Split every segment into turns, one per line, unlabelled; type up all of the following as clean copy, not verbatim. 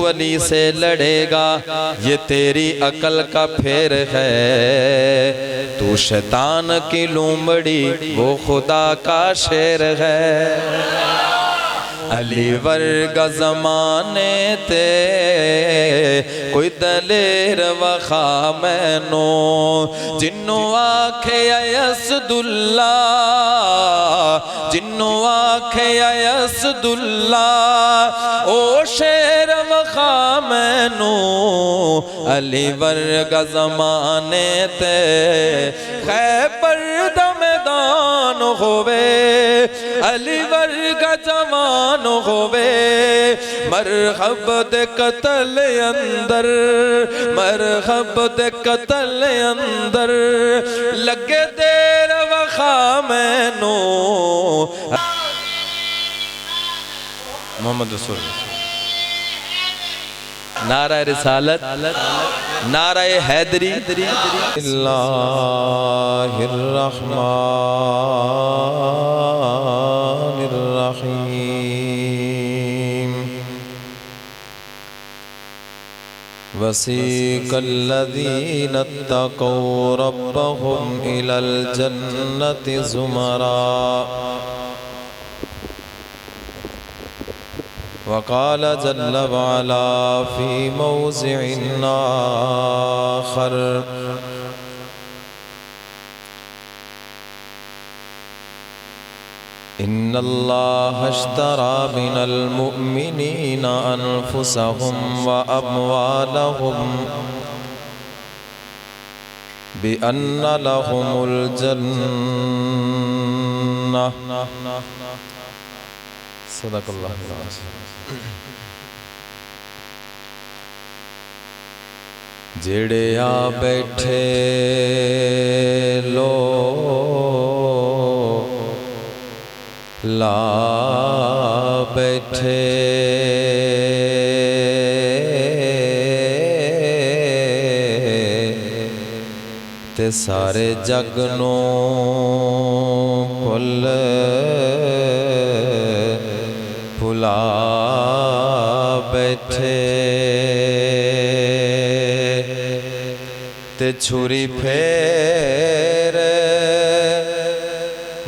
अली से लड़ेगा ये तेरी अकल का फेर है। तू शैतान की लोमड़ी वो खुदा का शेर है। अली वर्गा ज़माने ते कोई दलेर वखा मैनो जिन्नू आखे यसदुल्ला जिन्नू आखे यसदुल्ला ओ शेर वखा मैनो। अली वर्गा ज़माने ते खैबर दा मैदान होवे अली वर्गा जवान होवे मरहब दे कतल अंदर मरहब दे कतल अंदर लगे देर वखा मैनू। मोहम्मद रसूल नारा रिसालत नारा हैदरी। बिस्मिल्लाहिर्रहमानिर्रहीम। वसीक़ल्लज़ीना इत्तक़ौ रब्बहुम इलल जन्नति ज़ुमरा वक़ाल जल्ल वअला फ़ी मौज़िइन आख़र इन्नल्लाह अश्तरा मिनल मुअ्मिनीना अनफुसहुम व अमवालहुम बिअन्न लहुमुल जन्नह। सदक़ल्लाहुल अज़ीम। जेड़े आ बैठे लो ला बैठे ते सारे जग नू भुल भुला बैठे ते छुरी फेर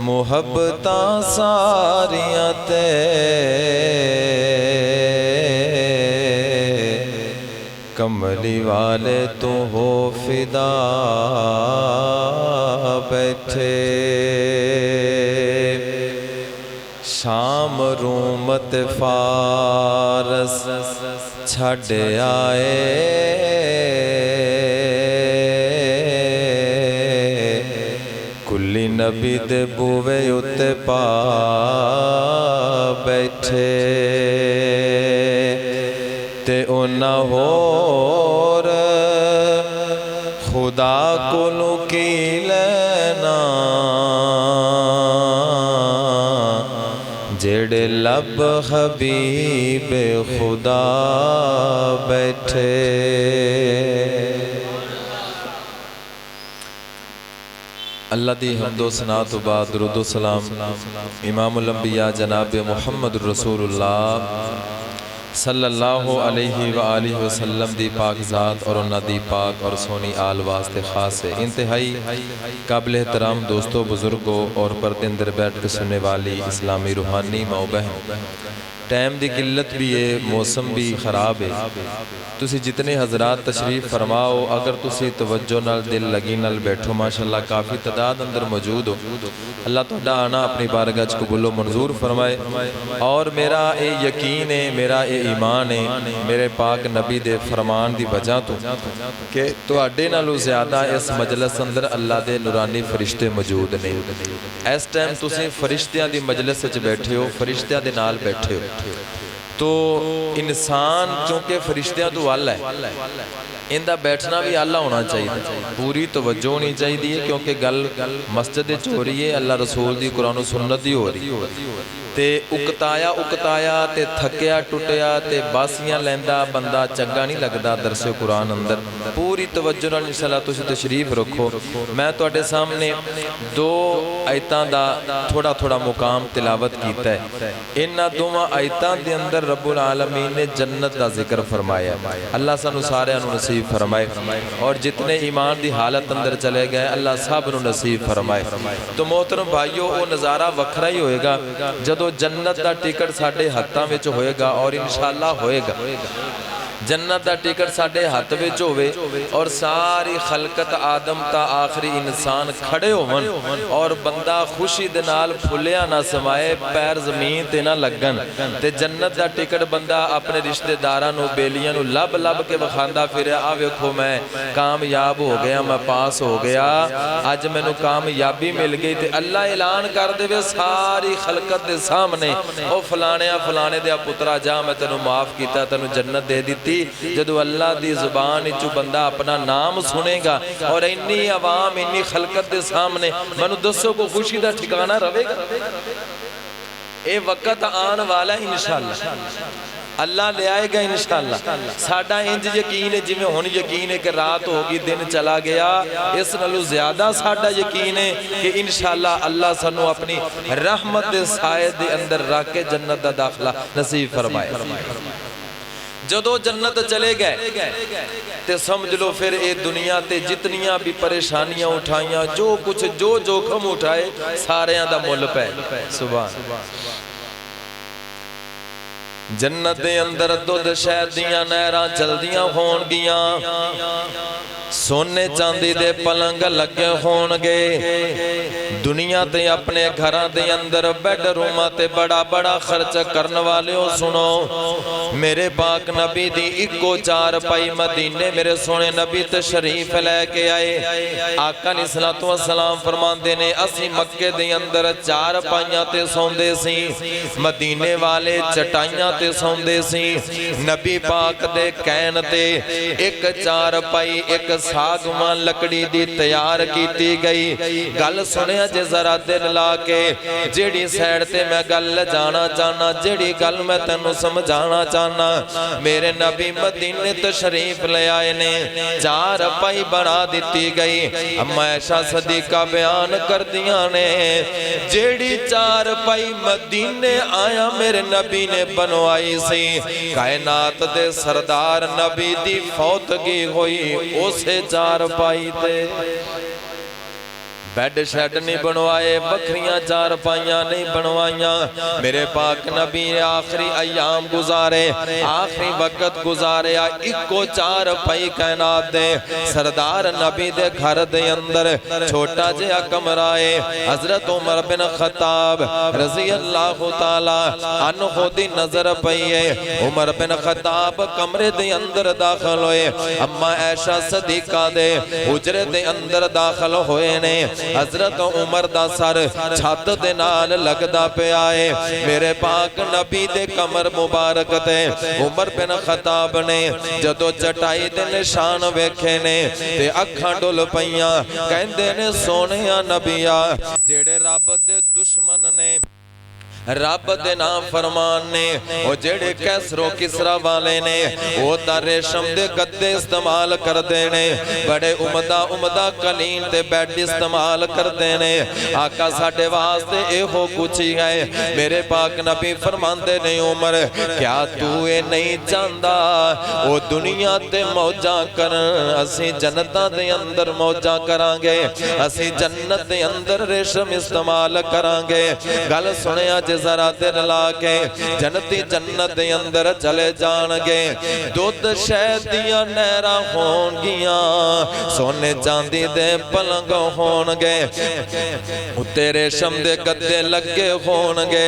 मुहब्बतां सारियां ते कमली वाले तो हो फिदा बैठे। शाम रूमत फारस छड़ आए कुली नबी दे बूवे उत्ते पा बैठे ते उन्ना होर खुदा कोलों की लेना जेड़े लब हबीब खुदा बैठे। अल्लाह दी हम्दो सना तो बाद दुरूद व सलाम इमामुल अंबिया जनाब मुहम्मद रसूलुल्लाह सल्लल्लाहु अलैहि व आलिहि वसल्लम दी पाक ज़ात और उन्हां दी पाक और सोनी आल वास्ते खास है। इंतहाई काबिल एहतराम दोस्तों बुजुर्गों और पर्दे अंदर बैठ के सुनने वाली इस्लामी रूहानी माओ बहन, टाइम की किल्लत भी है, मौसम भी ख़राब है। तुसी जितने हजरात तशरीफ़ फरमाओ, अगर तुसी तवज्जो नाल दिल लगी नाल बैठो, माशाअल्लाह काफ़ी तादाद अंदर मौजूद हो। अल्लाह तुहाडा आना अपनी बारगाह च कबूलो मंजूर फरमाए। और मेरा ये यकीन है, मेरा ये ईमान है मेरे पाक नबी दे फरमान की वजह तो कि तुहाडे नालों ज़्यादा इस मजलिस अंदर अल्लाह दे नूरानी फरिश्ते मौजूद ने। इस टाइम तुसी फरिश्तियां दी मजलिस च बैठे हो, फरिश्तियां दे नाल बैठे हो, तो इंसान चूँकि फरिश्तियां तो आला है, इनका बैठना भी आला होना चाहिए, पूरी तवज्जो होनी चाहिए, क्योंकि गल मस्जिद हो रही है, अल्लाह रसूल की कुरान सुन्नत की हो रही है। ते उकताया उकताया ते थकिया टुटिया ते बासियां लैंदा बंदा चंगा नहीं लगता। दरसे कुरान अंदर पूरी तवज्जो नाल इंशाअल्लाह तुसीं तशरीफ रखो। मैं तुहाडे सामने दो आयतां दा थोड़ा थोड़ा मुकाम तिलावत कीता है। इन्हां दोवां आयतां दे अंदर रब्बुल आलमीन ने जन्नत दा जिक्र फरमाया। अल्लाह सानू सारिआं नूं नसीब फरमाए और जितने ईमान दी हालत अंदर चले गए अल्लाह सब नूं नसीब फरमाए। तो मोहतरम भाइयों वो नज़ारा वखरा ही होएगा जदों जन्नत का टिकट साडे हत्थां विच होएगा और इंशाअल्लाह होएगा। जन्नत का टिकट साडे हथ विच होवे और सारी खलकत आदम ता आखिरी इंसान खड़े होवन और बंदा खुशी दे नाल फुलिया ना समाए, पैर जमीन ते ना लगन ते जन्नत का टिकट बंदा अपने रिश्तेदारां नूं बेलियां नूं लब लब के विखांदा फिरे। आ वेखो मैं कामयाब हो गया, मैं पास हो गया, अज मैनूं कामयाबी मिल गई। ते अल्लाह ऐलान कर देवे सारी खलकत दे सामने, ओ फलाणिया फलाणे दे पुत्रा जा मैं तैनूं माफ़ कीता, तैनूं जन्नत दे दित्ती। जदों अल्लाह दी जुबान चों बंदा अपना नाम सुनेगा और इन्नी आवाम इन्नी खलकत दे सामने, मैनूं दसो को खुशी दा ठिकाना रहेगा। ये वक्त आने वाला इंशाअल्लाह अल्लाह ले आएगा इंशाअल्लाह। साडा इंज यकीन है जिवें हुण यकीन है कि रात होगी दिन चला गया, इस नालों ज्यादा साडा यकीन है कि इंशाअल्लाह अल्लाह सानू अपनी रहमत दे साए दे अंदर रख के जन्नत दा दाखला नसीब फरमाए। जदों जन्नत चले गए ते समझ लो फिर ये दुनिया ते जितनियां भी परेशानियां उठाइयां, जो कुछ जो जोखम उठाए सारियां दा मुल पै। सुभान जन्नत दे अंदर दुध शहद दियां नहरां चलदियां होणगियां, सोने चांदी दे पलंग लगे होणगे। दुनिया ते अपने घरां दे अंदर बेडरूमां ते बड़ा बड़ा खर्च करन वालिओ सुनो, मेरे पाक नबी दी इको चार पाई मदीने मेरे सोने नबी तशरीफ लैके आए। आका अलैहिस्सलातु वस्सलाम फरमांदे ने असीं मक्के दे अंदर चार पाइयां ते सौंदे सी, मदीने वाले चटाइयां ते सौंदे सी। नबी पाक दे कहण ते एक चार पाई एक सागवान लकड़ी दी तैयार की गई। गल सुनिया जे जरा दिल ला के, जेड़ी साइड ते मैं गल जाना चाहना, जेड़ी गल मैं तेनू समझाना चाहना, मेरे नबी मदीने तशरीफ ले आए ने, चार पाई बना दी गई। अम्मा ऐशा सदीका बयान कर दिया ने, जेड़ी चार पाई मदीने आया मेरे नबी ने बनवाई सी, कायनात दे सरदार नबी दी फौतगी हुई उसे चार पाई ते। बेड शेड नहीं बनवाए, बखरियां चार पाइयां नहीं बनवाइया। मेरे पाक नबी ने आखिरी अयाम गुजारे, आखिरी वक्त गुजारे इको चार पाई कायनात दे सरदार नबी दे घर दे अंदर छोटा जिहा कमरा है। हजरत उमर बिन खत्ताब रजी अल्लाह तआला अन्हु दी नजर पई है। उमर बिन खत्ताब कमरे दे अंदर दाखिल होए, अम्मा ऐशा सदीका दे हुजरे दे अंदर दाखिल होए ने। हजरत उमर दा सर छत दे नाल लगदा पिया है। मेरे पाक नबी दे कमर मुबारक ते उमर बिन खत्ताब ने जदों चटाई दे निशान वेखे ने ते अखां डुल पईयां। कहंदे ने सोहणिया नबिया, जेड़े रब दे दुश्मन ने, रब दे नाम फरमान ने, और जेड़े कैसरो किसरा वाले ने वो ता रेशम दे गद्दे इस्तेमाल करते ने, बड़े उमदा उमदा कलीन ते बैड इस्तेमाल करते ने। आका साडे वास्ते एहो कुछ ही है। मेरे पाक नबी फरमांदे ने, उमर क्या तू ये नहीं चाहता वो दुनिया ते मौजा कर, असी जन्नतां दे अंदर मौजा करांगे, असी जन्नत दे अंदर रेशम इस्तेमाल करांगे। गल सुनिया जरा दिल ला के, जन्नती जन्नत दे अंदर चले जाणगे। दुध शहद दियां नहरां होणगियां, सोने चांदी दे पलंग होणगे, उत्ते रेशम दे गद्दे लगे होणगे,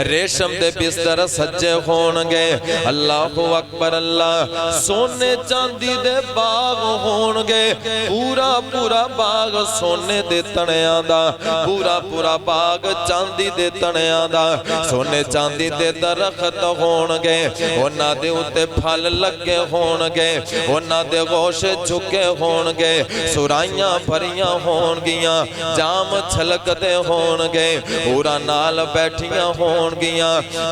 रेशम दे बिस्तर सज्जे होणगे। अल्लाहु अकबर अल्लाह। सोने चांदी दे बाग होणगे, पूरा पूरा बाग सोने दे तणियां दा, पूरा पूरा बाग चांदी दे तणे बनिया दा सोने चांदी दे दरख्त होणगे उन्हां दे उत्ते फल लगे होणगे उन्हां दे गोशे झुके होणगे सुराइयां भरियां होणगियां जाम छलकदे होणगे पूरा नाल बैठियां होणगियां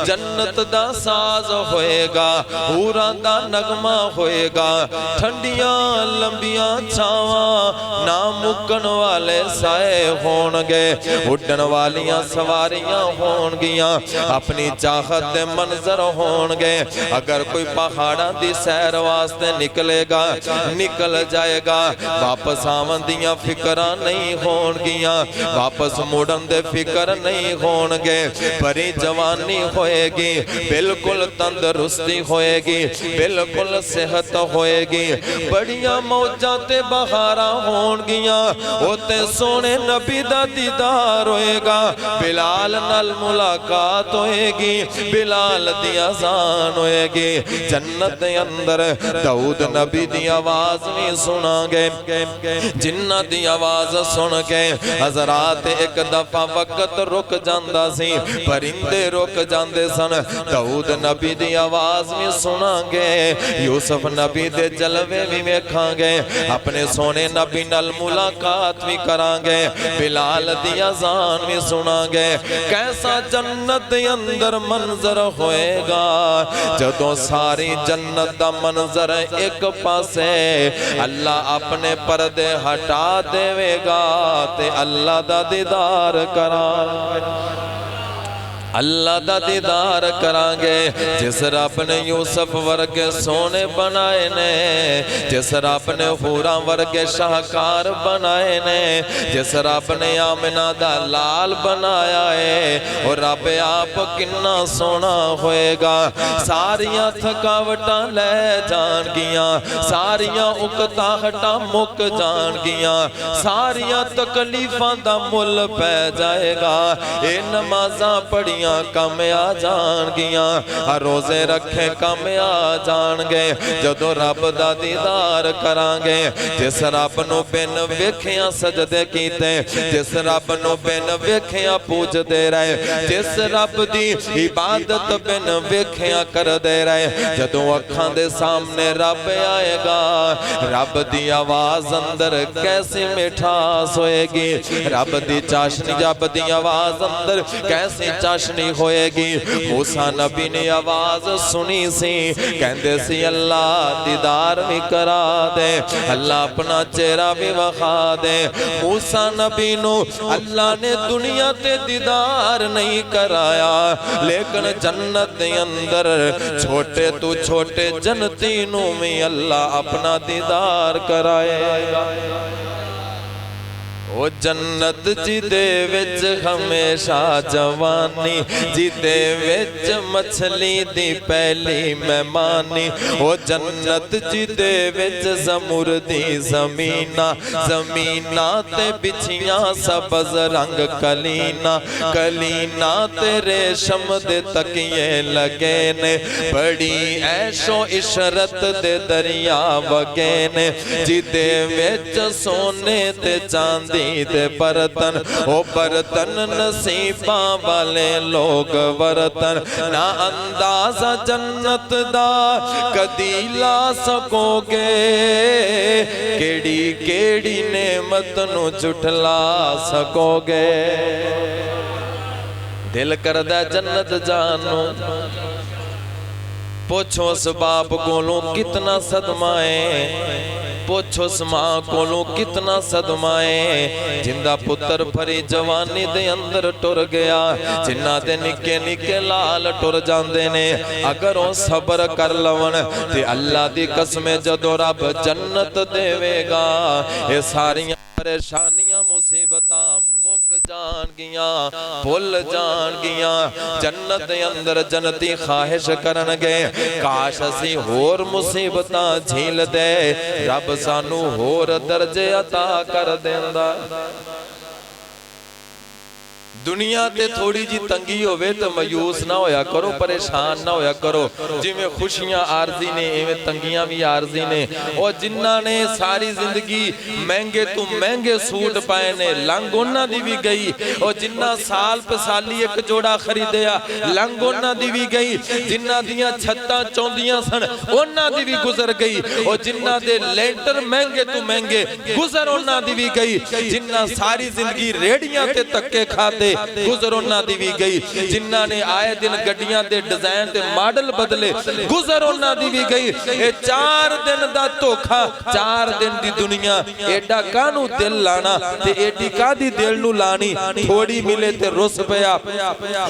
जन्नत दा साज होएगा पूरा दा नगमा होएगा ठंडियां लंबियां छावां ना मुकन वाले साए होणगे उड़न वालियां सवारियां होणगियां अपनी चाहत दे मंजर होणगे अगर कोई पहाड़ां दी सैर वास्ते निकलेगा निकल जाएगा वापस आवन दियां फिकरां नहीं होणगियां वापस मुड़न दे फिकर नहीं होणगे भरी जवानी होएगी बिल्कुल तंदुरुस्ती होएगी बिल्कुल सेहत होएगी बड़ियां मौजां ते बहारां होणगियां ओते सोने नबी दा दीदार होएगा बिलाल नाल मुलाकात होएगी बिलाल दी अज़ान होएगी जन्नत दे अंदर दाऊद नबी दी आवाज भी सुनांगे जिन्ना दी आवाज सुन के हज़रात एक दफा वक्त रुक जांदा सी परिंदे रुक जांदे सन दाऊद नबी दी आवाज भी सुनांगे यूसुफ नबी दे जलवे भी वेखांगे अपने सोने नबी नाल मुलाकात भी करांगे बिलाल दी अज़ान भी सुनांगे कैसा जन्नत दे अंदर मंजर होएगा जदों सारी जन्नत दा मंजर एक पासे अल्लाह अपने पर्दे हटा देवेगा ते अल्लाह दा दीदार करांगे अल्लाह दा दीदार करांगे जिस रब ने यूसुफ वर्गे सोने बनाए ने जिस रब ने हूरां वर्गे शाहकार बनाए ने जिस रब ने आमिना दा लाल बनाया है और रब आप किन्ना सोना होएगा सारियां थकावटां ले जाणगियां सारियां उकताहटां मुक जाणगियां सारियां तकलीफां दा मुल पै जाएगा ए नमाज़ां पढ़ी कम आ जाणगियां रोजे रखे कम आ जाणगे जदों रब दा दीदार करांगे जिस रब नूं बिन वेखिया सजदे कीते जिस रब नूं बिन वेखिया पूजदे रहे जिस रब दी इबादत बिन वेखिया करदे रहे जदों अखां दे सामने रब आएगा रब दी आवाज अंदर कैसी मिठास होएगी रब दी चाशनी रब दी आवाज अंदर कैसी चाशनी होएगी मूसा नबी ने आवाज सुनी सी कहंदे सी अल्लाह दीदार भी करा दे अल्लाह अपना चेहरा भी वखा दे मूसा नबी नु अल्लाह ने दुनिया ते दीदार नहीं कराया लेकिन जन्नत दे अंदर छोटे तू छोटे जन्नती नु भी अल्लाह अपना दीदार कराएगा ओ जन्नत जिदे विच हमेशा जवानी जिदे विच मछली दी पहली मेहमानी ओ जन्नत जिदे विच ज़मुर दी ज़मीना ज़मीना ते बिछियां सबज रंग कलीना कलीना ते रेशम दे तकिए लगे ने बड़ी ऐशो इशरत दे दरिया वगे ने जिदे विच सोने ते चांदी दे बर्तन ओ बर्तन नसीबा वाले लोग बर्तन ना अंदाजा जन्नत दा कदी ला सकोगे केड़ी केड़ी नेमत नू झुठला सकोगे दिल करदा जन्नत जानू पूछो उस बाप कोलों कितना सदमा है पूछो उस मां कोलों कितना सदमा है जिंदा पुत्र भरी जवानी दे अंदर टुर गया जिन्ना दे निके निके लाल टुर जांदे ने अगर वो सबर कर लवन ते अल्लाह दी कसम जदों रब जन्नत देवेगा ये सारियां परेशानियां मुसीबतां मुक जान गियां भुल जान गियां जन्नत दे अंदर जन्नती ख्वाहिश करनगे काश असी होर मुसीबतां झील दे रब सानू होर दर्जे अता कर देंदा दुनिया ते थोड़ी जी तंगी होवे तो मायूस ना होया करो, परेशान ना होया करो। जिवें खुशियां आरजी ने इवें तंगियां भी आरजी ने। और जिन्ना ने सारी जिंदगी महंगे तो महंगे सूट पाए ने लंघ उन्हां दी भी गई। और जिन्ना साल पसाली एक जोड़ा खरीदिया लंघ उन्हां दी भी गई। जिन्ना दियां छत्तां चौंदियां सन उन्हां दी भी गुजर गई। और जिन्ना दे लेंटर महंगे तो महंगे गुजर उन्हां दी भी गई। जिन्ना सारी जिंदगी रेड़ियां ते धक्के खाते गुजर उन्हां दी भी गई। जिन्ना ने आए दिन गड्डियां दे डिजाइन ते मॉडल बदले गुजर उन्हां दी भी गई। ए 4 दिन दा धोखा 4 दिन दी दुनिया एडा कानू दिल लाना ते एडी कादी दिल नू लानी। थोड़ी मिले ते रुस पिया,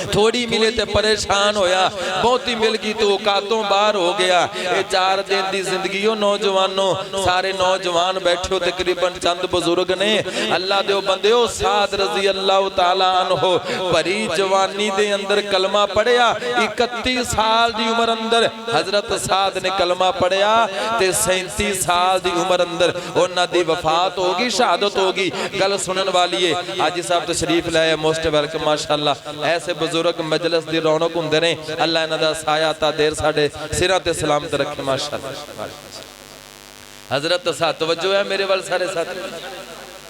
थोड़ी मिले ते परेशान होया, बहुती मिल गई तो औकातों बाहर हो गया। ए 4 दिन दी जिंदगी ओ नौजवानों, सारे नौजवान बैठे हो तकरीबन चंद बुजुर्ग ने। अल्लाह दे बंदे ओ साद रजी अल्लाह तआला हो भरी जवानी दे अंदर कलमा पढ़िया। 31 साल दी उम्र अंदर हजरत साद ने कलमा पढ़िया ते 37 साल दी उम्र अंदर उन्हां दी वफात होगी, शहादत होगी। गल सुनन वाली है हाजी साहब तशरीफ लाए, मोस्ट वेलकम माशाअल्लाह। ऐसे बुजुर्ग मजलिस दी रौनक हुंदे ने। अल्लाह इन्हां दा साया ता देर साडे सिरां ते सलामत रखे माशाअल्लाह। हजरत साद तवज्जो है मेरे वाल सारे साथी।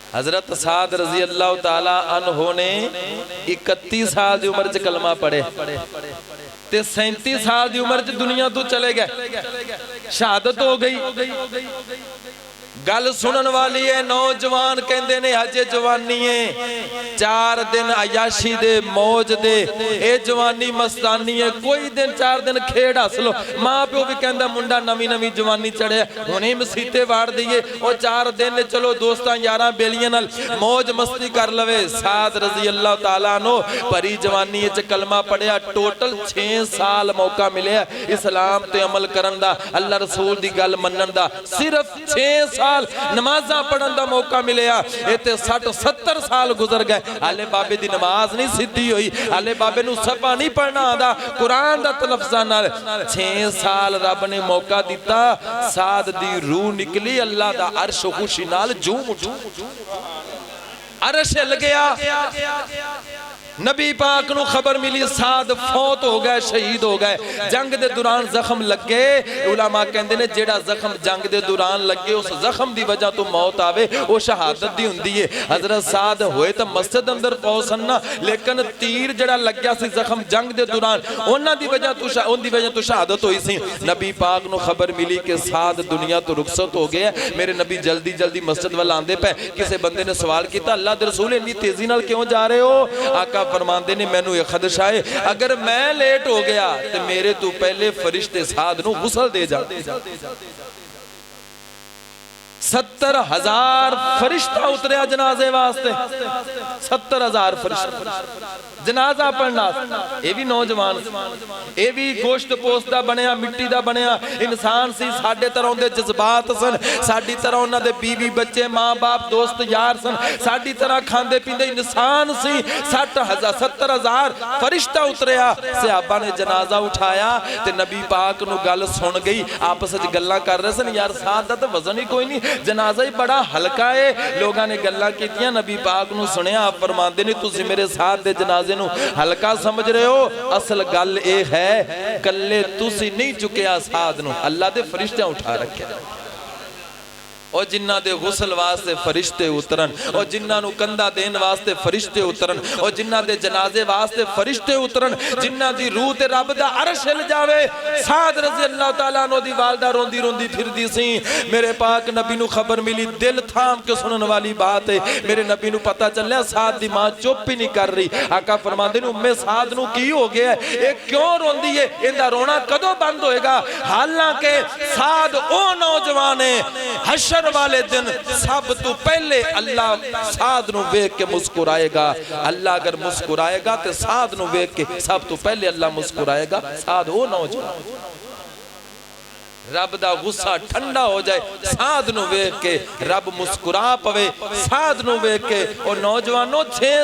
हजरत साद रजी अल्लाह तआला अन्हो ने 31 साल की उम्र च कलमा पढ़े ते 37 साल की उम्र च दुनिया तो चले गए, शहादत हो गई। गल सुनन वाली है नौजवान कहते ने अजे जवानी है 4 दिन अयाशी दे मौज दे ए जवानी मस्तानी है। कोई दिन 4 दिन खेड हसलो। मां प्यो भी कहता मुंडा नवी नवी जवानी चढ़े हुणे मसीते वाड़ दईए और 4 दिन चलो दोस्तां यारां बेलियां नाल मौज मस्ती कर लवे। साद रजी अल्लाह तआला नो भरी जवानी च कलमा पढ़िया। टोटल 6 साल मौका मिले इस्लाम ते अमल करन दा, अल्लाह रसूल दी गल मनन दा। सिर्फ 6 साल नमाजा पढ़न दा मौका मिलया। इते 60-70 साल गुजर गए, हाले बाबे दी नमाज नहीं सिद्धी हुई, हाले बाबे नू सफा नहीं पढ़ना आंदा कुरान दा तलफ्ज़ां नाल। 6 साल रब ने मौका दिता, साद दी रूह निकली, अल्लाह दा अर्श खुशी नाल झूम उठा, अर्श हिल गया। नबी पाक नू खबर मिली साद फौत हो गए, शहीद हो गए। जंग दे दौरान जख्म लगे, उलमा कहंदे ने जेड़ा जख्म जंग दे दौरान लगे उस जख्म दी वजह तो मौत आवे वो शहादत दी हुंदी है। हजरत साद होए तो मस्जिद अंदर पहुंचन ना, लेकिन तीर जेड़ा लग्या सी जख्म जंग दे दौरान उन्हां दी वजह तो शहादत हुई सी। नबी पाक नू खबर मिली कि साद दुनिया तो रुखसत हो गया। मेरे नबी जल्दी जल्दी मस्जिद वाल आंदे पे। किसी बंदे ने सवाल किया अल्लाह दे रसूल इन्नी तेजी नाल क्यों जा रहे हो? आका फरमांदे ने मैनू यह खदशा है अगर मैं लेट हो गया तो मेरे तो पहले फरिश्ते साद नू गुसल दे जाते। 70,000 फरिश्ता उतरिया जनाजे वास्ते, 70,000 फरिश्ता जनाजा पढ़ना। ये भी नौजवान, ये भी गोश्त पोस्त दा बनया, मिट्टी दा बनया इंसान सी। साडे तरह उनके जज्बात सन, साडी तरह उन्हां दे बीवी बच्चे माँ बाप दोस्त यार सन, साडी तरह खांदे पींदे इंसान सी। 70,000 फरिश्ता उतरिया। सहाबा ने जनाजा उठाया ते नबी पाक नू गल सुन गई। आपस विच गल्लां कर रहे सन, यार साद दा तां वजन ही कोई नहीं, जनाजा ही बड़ा हल्का है। लोगों ने गल्लां कीतियां, नबी पाक नू सुनिया। आप फरमांदे ने तुसीं मेरे साथ दे जनाजे नू हल्का समझ रहे हो, असल गल ए है कल्ले तुसीं नहीं चुकिया साद नू, अल्लाह दे फरिश्ते उठा रखे। और जिन्हां दे गुसल वास्ते फरिश्ते उतरन, और जिन्हां नू कंधा देन वास्ते फरिश्ते उतरन, और जिन्हां दे जनाजे वास्ते फरिश्ते उतरन, जिन्हां दी रूह ते रब दा अर्श हिल जावे। साद रज़ी अल्लाह तआला अन्हु दी वालदा रोंदी रोंदी फिरदी सी। मेरे पाक नबी नू खबर मिली, दिल थाम के सुनन वाली बात है। मेरे नबी नू पता चलिया साद दी मां चुप ही नहीं कर रही। आका फरमांदे ने उम्मे साद नू की हो गया, ये क्यों रोंदी है, इहदा रोना कदों बंद होएगा? हालांकि साद ओ नौजवान है, वाले दिन सब तो पहले अल्लाह साद नू वेख के मुस्कुराएगा। अल्लाह अगर मुस्कुराएगा तो साद नू वेख के सब तो पहले अल्लाह मुस्कुराएगा। साद वो नौजवान रब दा गुस्सा ठंडा हो जाए, साद नू वेख के रब मुस्कुरा पवे, साद नू वेख के। और नौजवानों 6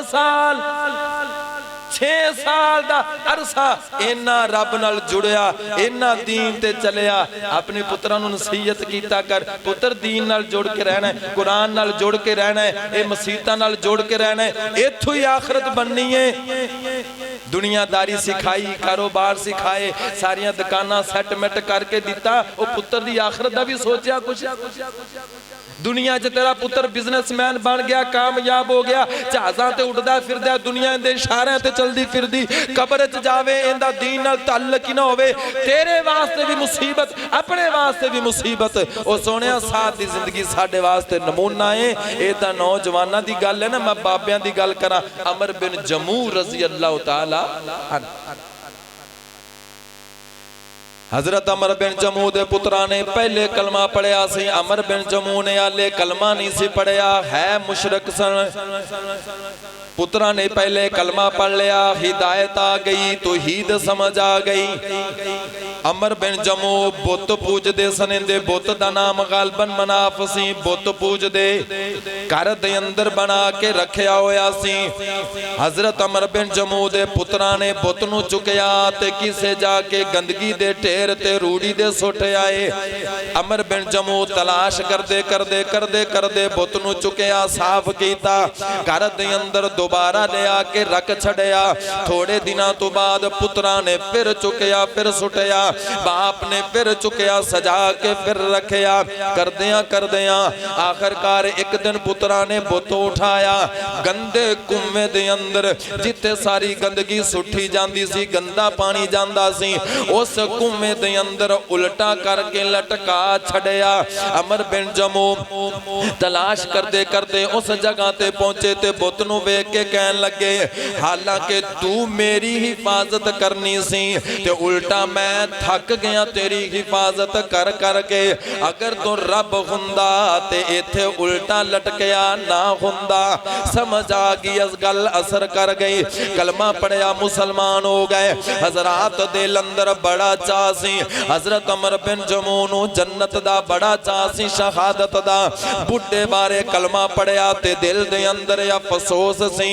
6 साल दा अरसा इन्ना रब नाल जुड़िया, इन्ना दीन ते चलिया। अपने पुत्रां नूं नसीहत कीता कर, पुत्र दीन नाल जुड़ के रहना है, कुरान नाल जुड़ के रहना है, ये मसीतां नाल जुड़ के रहना है, इत्थों ही आखिरत बननी है। दुनियादारी सिखाई, कारोबार सिखाए, सारिया दुकाना सैटमेंट करके दिता, वो पुत्र दी आखिरत दा भी सोचा कुछ। दुनिया च तेरा पुत्र बिजनेसमैन बन गया, कामयाब हो गया, जहाज़ां ते उड़दा फिरदा, दुनिया दे इशारियां ते चलदी फिरदी, कब्र च जावे इंदा दीन नाल ताल्लुक ही ना होवे, तेरे वास्ते भी मुसीबत, अपने वास्ते भी मुसीबत। ओ सोहणिया साथ दी जिंदगी साडे वास्ते नमूना है। ये तां नौजवानां दी गल है ना, मैं बाबियां दी गल करा। अमर बिन जमू रज़ी अल्लाह तआला अन्हु, हजरत अमर बिन जमू दे पुत्रा ने पहले कलमा पढ़िया सी। अमर बिन जमू ने आले कलमा नहीं सी पढ़िया, है मुशरक सन। पुत्रा ने पहले कलमा पढ़ लिया, हिदायत आ गई, तौहीद समझ आ गई। अमर बिन जमू बुत पूजदे सन, दे बुत दा नाम गालबन मनाफ सी। बुत पूजदे घर दे अंदर बना के रखिया होया सी। हजरत अमर बिन जमू दे पुत्रा ने बुत नूं चुकिया ते किसे जाके गंदगी दे ढेर ते रूड़ी दे सुट आए। अमर बिन जमू तलाश करदे करदे करदे करदे बुत नूं चुकिया, साफ कीता, घर दे अंदर दोबारा ले आके रख छड़िया। थोड़े दिनों तो बाद पुत्रा ने फिर चुकिया, फिर सुटिया, बाप ने फिर चुकिया, सजा के फिर रखिया। करदियां करदियां आखिरकार एक दिन पुत्रा ने बुत उठाया, गंदे कुएं दे अंदर जिथे सारी गंदगी सुठी जांदी सी, गंदा पानी जांदा सी, उस कुएं दे अंदर उल्टा करके लटका छड़िया। अमर बिन जमू तलाश करदे करदे उस जगह ते पहुंचे ते बुत नूं वेख के कहन लगे, हालांकि तू मेरी हिफाजत करनी सी ते उल्टा मैं थक गया तेरी हिफाजत कर करके। अगर तू रब हुंदा ते इथे उल्टा लटकिया ना हुंदा। समझ आ गई, इस गल असर कर गई। कलमा पढ़िया, मुसलमान हो गए। हजरात दिल अंदर बड़ा चाह सी, हजरत अमर बिन जमू नूं जन्नत दा बड़ा चाह सी, शहादत दा। बुढ़े बारे कलमा पढ़िया ते दिल दे अंदर अफसोस सी।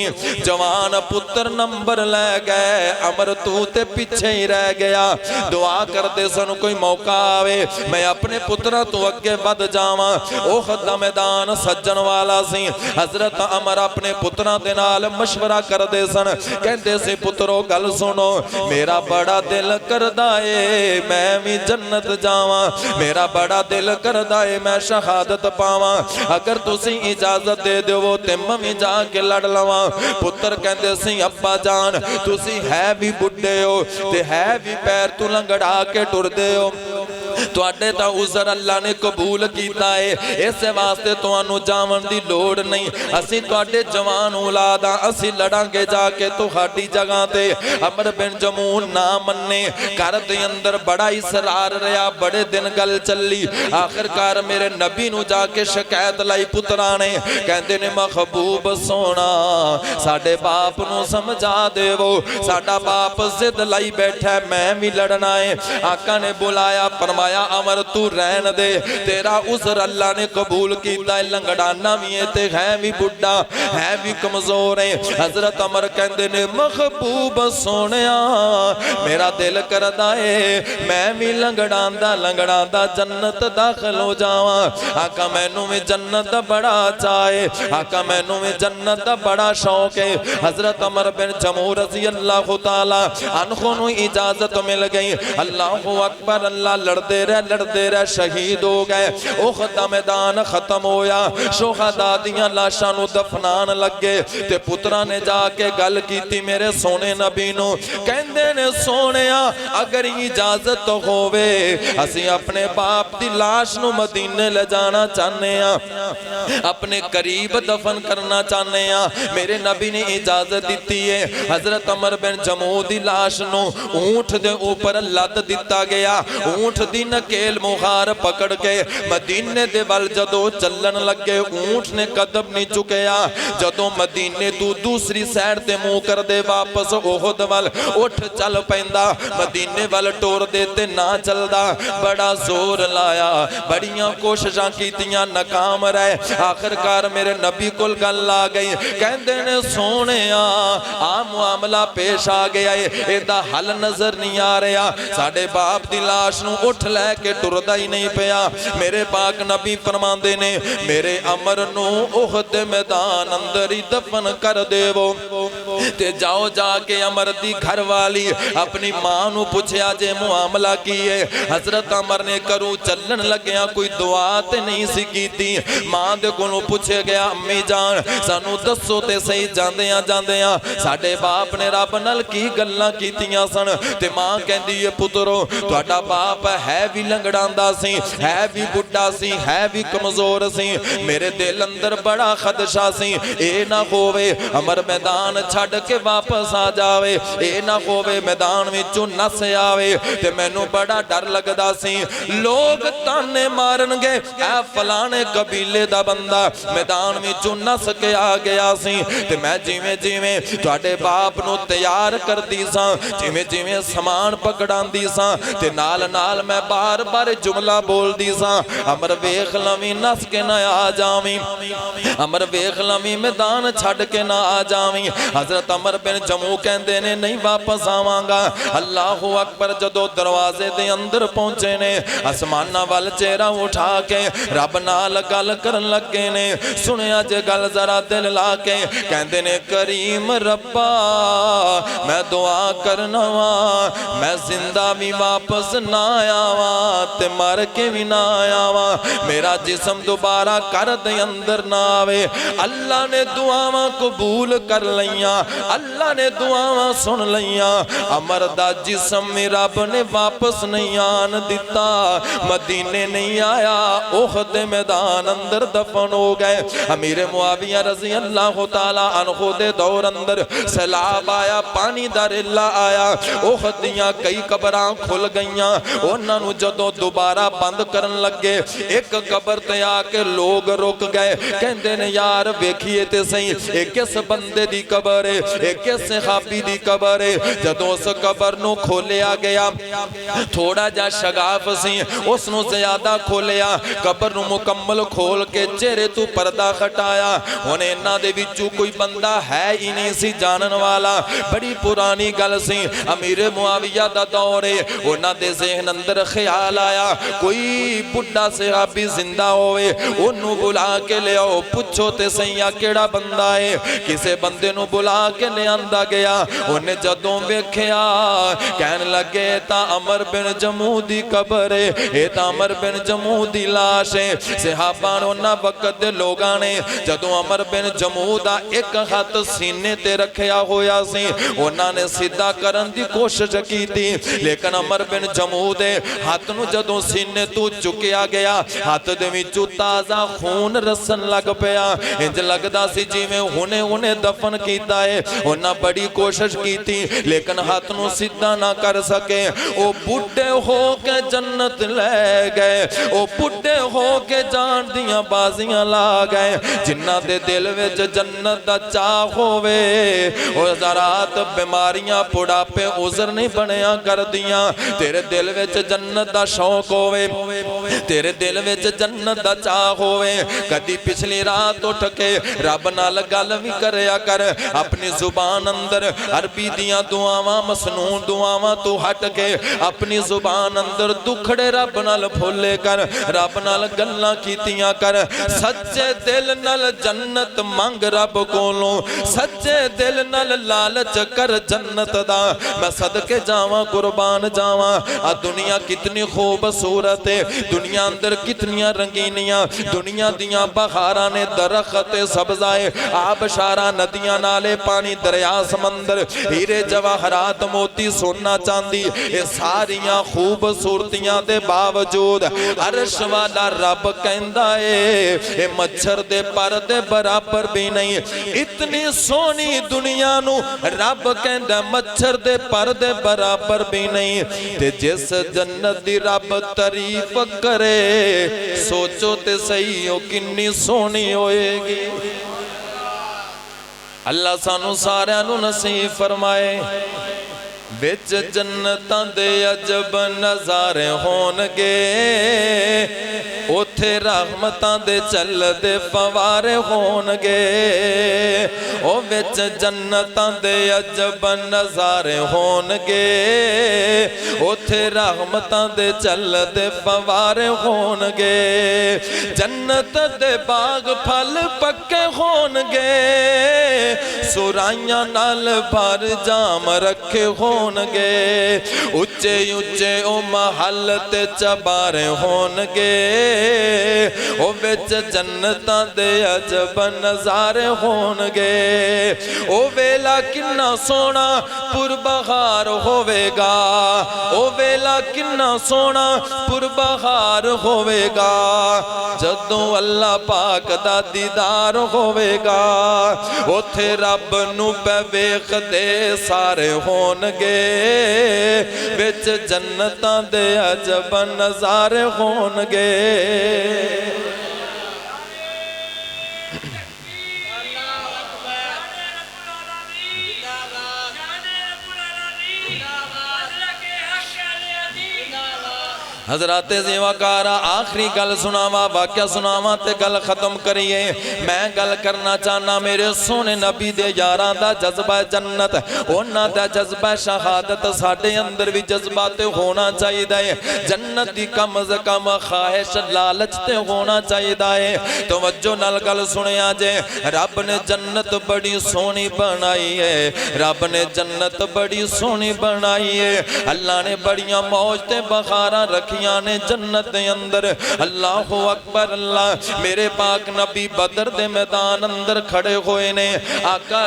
जवान पुत्र नंबर ले गए, अमर तू ते पीछे ही रह गया। दुआ करदे सन कोई मौका आवे, मैं अपने पुत्रा तो अगे बढ़ जावां। ओह दा मैदान सज्जन वाला सी। हजरत अमर अपने पुत्रा दे नाल मशवरा करदे सन, कहंदे सी पुत्रो गल सुनो, मेरा बड़ा दिल करदा ए मैं भी जन्नत जावां, मेरा बड़ा दिल करदा है मैं शहादत पावां। अगर तुसी इजाजत दे देवो ते मैं भी जाके लड़ लवां। पुत्र कहंदे सी अब्बा जान तुसी है भी बुढ़े हो ते है भी पैर तू लंगड़ा के टुरदे हो, तुहाडे तां उज़र अल्लाह ने कबूल कीता है, इस वास्ते तुहानू जावन दी लोड़ नहीं। असीं तुहाडे जवान औलाद हां, असीं लड़ांगे जाके तुहाडी जगह ते। अमर बिन जमू ना मन्ने, घर दे अंदर बड़ा इसरार रहा, बड़े दिन गल चली। आखिरकार मेरे नबी नू जाके शिकायत लाई पुत्रा ने, कहंदे ने महबूब सोना साडे बाप नू समझा देवो, साडा बाप जिद लाई बैठा मैं भी लड़ना है। आका ने बुलाया, फरमाया अमर तू रहन दे, तेरा उज़र अल्लाह ने कबूल कीता है, लंगड़ाना भी है ते है भी बुढ़ा है भी कमजोर है। हजरत अमर कहंदे ने महबूब सोनिया मेरा दिल करदा है मैं भी लंगड़ांदा लंगड़ांदा जन्नत दाखिल हो जावां। आका मैनू भी जन्नत दा बड़ा चाह है, आका मैनू भी जन्नत दा बड़ा शौक है। हजरत अमर बिन जमू रज़ी अल्लाह तआला अन्हु नू इजाजत मिल गई। अल्लाहु अकबर, अल्लाह लड़दे रह शहीद हो गए। उहद दा मैदान खत्म होया, शुहदा दियां लाशां नू दफनान लगे ते पुत्रा ने जाके गल कीती मेरे सोने नबी नू, कहंदे ने सोनिया अगर इजाजत होवे असीं अपने बाप दी लाश नू मदीने ले जाना चाहने आ, अपने करीब दफन करना चाहने आ। मेरे नबी ने इजाजत दी है। हजरत अमर बिन जमू दी लाश नू ऊंट दे ऊपर लद दिता गया, ऊंट दी दी नकेल मुहार पकड़ के मदीने दे वल जदों चलन लगे ऊंट ने कदम नहीं चुकया। जदों मदीने तू दूसरी साइड ते मुंह कर दे वापस ओहद वल उठ चल पैंदा। मदीने वल टोर दे ते ना चलदा। बड़ा जोर लाया, बड़ियां कोशिशां कीतियां, नाकाम रहे। आखिरकार मेरे नबी कोल गल आ गई। कहंदे ने सोहणिया आ मामला पेश आ गया है, एदा हल नजर नहीं आ रहा। साडे बाप दी लाश नूं उठ लैके टुरदा ही नहीं पिया। मेरे पाक नबी फरमांदे ने मेरे अमर नूं उहद मैदान अंदर ही दफन कर देवो। ते जाओ जाके अमर दी घर वाली अपनी मां नूं पुछया जे मुआमला की है। हजरत अमर ने करूं चलन लग्या कोई दुआ ते नहीं सी कीती। मां दे कोलों पुछे गया अम्मी जान सानू दसो ते सही जांदियां जांदियां साडे बाप ने रब नाल की गल्लां कीतियां सन। ते मां कहंदी है पुत्रो तुहाडा बाप है भी लंगड़ांदा सी, है भी बुढ़ा सी, है भी कमजोर सी। मेरे दिल अंदर बड़ा खदशा सी ए ना होवे अमर मैदान छड़ के वापस आ जावे, ए ना होवे मैदान विचों नस आवे। ते मैनू बड़ा डर लगदा सी लोग ताने मारनगे ऐ फलाने कबीले दा बंदा मैदान विचों नस के आ गया सी। ते मैं जिवें जिवें तुहाडे बाप नूं तैयार करदी सां, जिवें जिवें समान पकड़ांदी सां ते नाल नाल मैं बार बार जुमला बोलदी सां अमर वेख लवीं नस के ना आ जावीं, अमर वेख लवीं मैदान छड़ के ना आ जावीं। हजरत अमर बिन जमू कहंदे ने नहीं वापस आवांगा। अल्लाहु अकबर जदों दरवाजे दे अंदर पहुंचे ने आसमानां वल चेहरा उठा के रब नाल गल करन लगे ने। सुनिया जे गल जरा दिल ला के कहंदे ने करीम रब्बा मैं दुआ करना वा मैं जिंदा भी वापस ना आवा ते मर के भी ना आवा, मेरा जिस्म दोबारा कर दे अंदर ना आवे। अल्लाह ने दुआवां कबूल कर लईयां, अल्लाह ने दुआवां सुन लईयां। अमर दा जिस्म भी रब ने वापस नहीं आन दिता, मदीने नहीं आया, ओहद मैदान अंदर दफन हो गए। अमीर मुआविया रज़ी अल्लाह तआला अन्हु दे दौर अंदर सैलाब आया, पानी दा रेला आया, ओहद दियां कई कबरां खुल गईयां। उन्हां नूं जदों दोबारा बंद करन लगे एक कबर ते आके लोग रुक गए। कहंदे ने यार वेखिए ते सही ए किस बंदे दी कबर है, ए किस सहाबी दी कबर है। जदों उस कबर नूं खोलिया गया थोड़ा जा शगाफ सी उस नूं ज्यादा खोलिया, कबर नूं मुकम्मल खोल के चेहरे तू पर्दा हटाया। हुण इन्हां दे विचों कोई बंदा है ही नहीं सी जानन वाला, बड़ी पुरानी गल सी। अमीर मुआविया दा दौर है, उन्हां दे ज़हन अंदर ख्याल आया कोई बुढ़ा सहाबी जिंदा होवे ओनू बुला के ले आओ, पुछो ते सही आ केड़ा बंदा है। किसे बंदे नू बुला के ले आंदा गया, उन्हें जदों वेख्या कहन लगे ता अमर बिन जमू दी कबर है, ए ता अमर बिन जमू दी लाश है। सहाबा उन्हां वक्त दे लोगां ने जदों अमर बिन जमू दा एक हाथ सीने ते रखिया होया सी, उन्हां ने सीधा करन दी कोशिश कीती, लेकिन अमर बिन जमू दे हाथ नू जदों सीने तू चुकिया गया हाथ दे विचों ताज़ा खून रसन लग पिया। इंज लगदा सी जिवें हुणे हुणे दफन कीता है। उन्हां बड़ी कोशिश कीती लेकिन हाथ नू सीधा ना कर सके। ओ बुढ़े हो के जन्नत ले गए, ओ बुढ़े हो के जान दियां बाजियां ला गए। जिन्हां दे दिल विच जन्नत दा चाह होवे ओ ज़रात बीमारियां बुढ़ापे उज़र नहीं बनिया करदियां। तेरे दिल विच जन्नत दा शौक होवे, तेरे दिल विच जन्नत दा चाह होवे, कदी पिछली रात उठ के रब नाल गल भी करया कर। अपनी जुबान अंदर अरबी दियां दुआवां मसनून दुआवां तू हट के अपनी जुबान अंदर दुखड़े रब नाल फुले कर, रब नाल गल्लां कीतियां कर। सच्चे दिल नाल जन्नत मंग रब कोलों, सच्चे दिल नाल लालच कर जन्नत दा। मैं सदके जावां कुर्बान जावां, आ दुनिया कितनी खूबसूरत है, दुनिया अंदर कितनियां रंगीनियां, दुनिया दियां बहारां ने दरख्त सब्ज़ाए आबशारा नदियां नाले पानी पानी दरिया समंदर हीरे जवाहरात मोती सोना चांदी ये सारियां खूबसूरतियां दे बावजूद अर्श वाला रब कहंदा है ये मच्छर दे पर दे बराबर भी नहीं। इतनी सोहनी दुनिया नू रब कहंदा मच्छर दे पर दे बराबर भी नहीं। ते जिस जन्नत दी रब तारीफ करे सोचो ते सही हो किन्नी सोहनी होएगी। अल्लाह सानू सारियां नू नसीब फरमाए। बिच जन्नतां दे अजब नज़ारे होणगे उथे रहमतां दे चलदे फवारे होणगे। ओ बिच जन्नतां दे अजब नज़ारे होणगे उथे रहमतां दे चलदे फवारे होणगे। जन्नत दे बाग फल पक्के होणगे सुराइयां नाल भर जाम रखे होणगे। उच्चे उच्चे ओ महल ते चबारे होणगे ओ विच जन्नतां दे अजब नज़ारे होणगे। ओ वेला किन्ना सोहना पुरबहार होवेगा ओ वेला किन्ना सोहना पुरबहार होवेगा जदों अल्लाह पाक दा दीदार होवेगा। उथे रब नू पे वेखदे सारे होणगे विच जन्नतां दे अजब नज़ारे होणगे। हजराते ज़ेवाकारा आखिरी गल सुनावा वाक्या सुनावा ते गल खत्म करिए। मैं गल करना चाहना मेरे सोने नबी दे यारां दा जज्बा जन्नत उन्हां दा जज्बा शहादत साडे अंदर भी जज्बा ते होना चाहिए है। जन्नत दी कम अज कम ख्वाहिश लालच ते होना चाहिए है। तवज्जो नाल गल सुनिया जे रब ने जन्नत बड़ी सोहनी बनाई है। रब ने जन्नत बड़ी सोहनी बनाई है। अल्लाह ने बड़ियां मौज ते बहारां रखियां ने जन्नत दे अंदर। अल्लाहु अकबर अल्लाह मेरे पाक नबी बदर दे मैदान अंदर खड़े हुए ने। आका